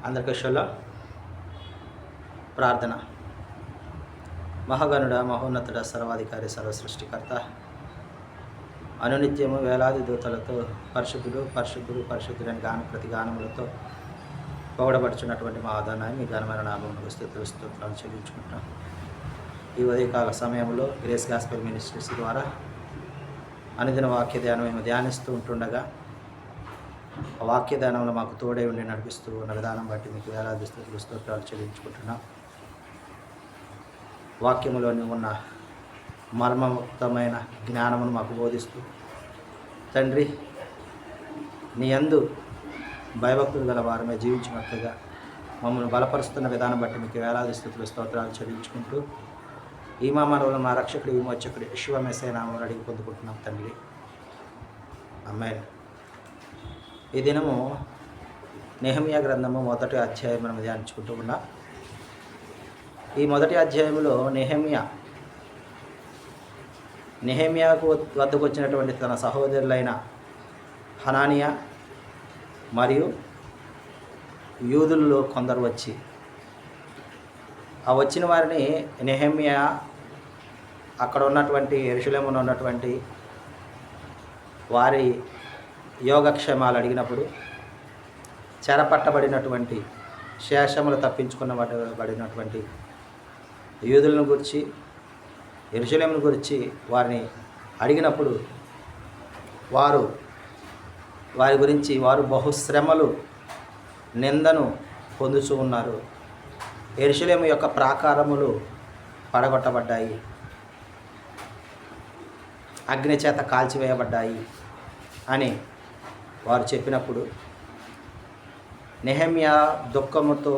అందరికీ షలో ప్రార్థన. మహాగణుడ, మహోన్నతుడ, సర్వాధికారి, సర్వసృష్టికర్త, అనునిత్యము వేలాది దూతలతో పరిశుద్ధుడు పరిశుద్ధుడు పరిశుద్ధుడని ప్రతి గానములతో పొగడబడుచున్నటువంటి మా ఆదానాన్ని మీ ఘనమైన నామమునకు స్తుతులు చెల్లించుకుంటున్నాం. ఈ ఉదయకాల సమయంలో గ్రేస్ గాస్పెల్ మినిస్ట్రీస్ ద్వారా అనుదిన వాక్య ధ్యానం మేము ధ్యానిస్తూ ఉంటుండగా ఆ వాక్య ధ్యానంలో మాకు తోడై ఉండి నడిపిస్తూ ఉన్న విధానం బట్టి మీకు వేలాది స్తోత్రాలు చెల్లించుకుంటున్నాం. వాక్యములోని ఉన్న మర్మముక్తమైన జ్ఞానమును మాకు బోధిస్తూ తండ్రి, నీ యందు భయభక్తులు గల వారమే జీవించినట్లుగా మమ్మల్ని బలపరుస్తున్న విధానం బట్టి మీకు వేలాది స్తోత్రాలు చెల్లించుకుంటూ ఈ మానవులు మా రక్షకుడు విమోచకుడు యెషూవా మెస్సీయ నామములో అడిగి పొందుకుంటున్నాం తండ్రి. ఆమేన్. ఈ దినము నెహెమ్యా గ్రంథము 1వ అధ్యాయం మనం ధ్యానించుకుంటూ ఉన్నాం. ఈ 1వ అధ్యాయంలో నెహెమ్యాకు వద్దకు వచ్చినటువంటి తన సహోదరులైన హనానియా మరియు యూదుల్లో కొందరు వచ్చి ఆ వచ్చిన వారిని నెహెమ్యా అక్కడ ఉన్నటువంటి యెరూషలేములో ఉన్నటువంటి వారి యోగక్షేమాలు అడిగినప్పుడు చెరపట్టబడినటువంటి శేషములు తప్పించుకున్నబడినటువంటి యూదులను గురించి యెరూషలేమును గురించి వారిని అడిగినప్పుడు వారి గురించి వారు బహుశ్రమలు నిందను పొందుతూ ఉన్నారు. యెరూషలేము యొక్క ప్రాకారములు పడగొట్టబడ్డాయి, అగ్ని చేత కాల్చివేయబడ్డాయి అని వారు చెప్పినప్పుడు నెహెమ్యా దుఃఖముతో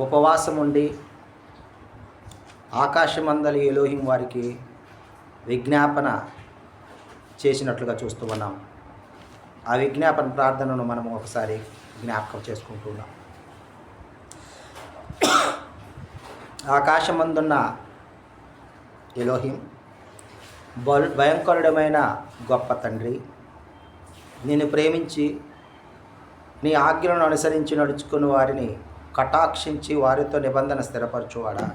ఉపవాసం ఉండి ఆకాశమందలి ఎలోహిం వారికి విజ్ఞాపన చేసినట్లుగా చూస్తూ ఉన్నాం. ఆ విజ్ఞాపన ప్రార్థనను మనం ఒకసారి జ్ఞాపకం చేసుకుంటున్నాం. ఆకాశమందున్న ఎలోహిం, భయంకరుడమైన గొప్ప తండ్రి, నిన్ను ప్రేమించి నీ ఆజ్ఞలను అనుసరించి నడుచుకుని వారిని కటాక్షించి వారితో నిబంధన స్థిరపరచువాడా,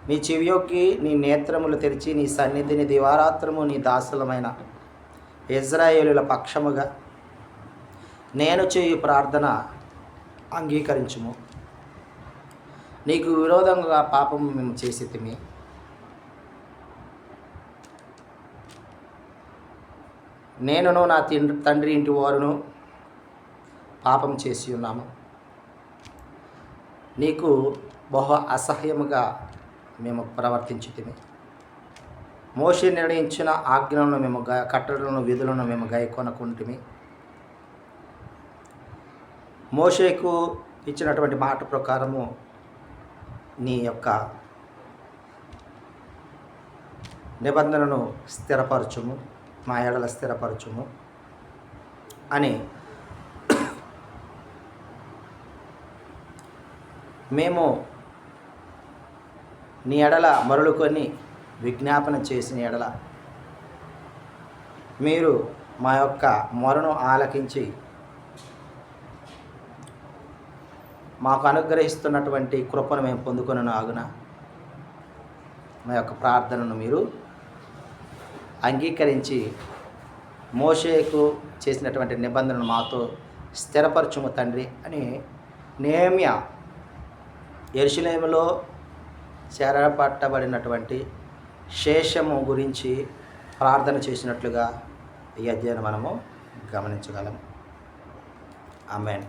నీ చెవియోకి నీ నేత్రములు తెరిచి నీ సన్నిధిని దివారాత్రము నీ దాసులమైన ఇజ్రాయేలుల పక్షముగా నేను చేయు ప్రార్థన అంగీకరించుము. నీకు విరోధంగా పాపము మేము చేసితిమి, నేనును నా తండ్రి ఇంటి వారును పాపం చేసి ఉన్నాము. నీకు బహు అసహ్యముగా మేము ప్రవర్తించితిమి. మోషే నిర్ణయించిన ఆజ్ఞలను మేము కట్టడలను విధులను మేము గైకొనకుంటిమి. మోషేకు ఇచ్చినటువంటి మాట ప్రకారము నీ యొక్క నిబంధనను స్థిరపరచుము, మా ఎడల స్థిరపరచుము అని మేము నీ ఎడల మరలుకొని విజ్ఞాపన చేసిన ఎడల మీరు మా యొక్క మొరను ఆలకించి మాకు అనుగ్రహిస్తున్నటువంటి కృపను మేము పొందుకొనను ఆగున మా యొక్క ప్రార్థనను మీరు అంగీకరించి మోషేకు చేసినటువంటి నిబంధనను మాతో స్థిరపరచుము తండ్రి అని నెహెమ్యా యెరూషలేములో చెరపట్టబడినటువంటి శేషము గురించి ప్రార్థన చేసినట్లుగా ఈ అధ్యాయం మనము గమనించగలం. ఆమేన్.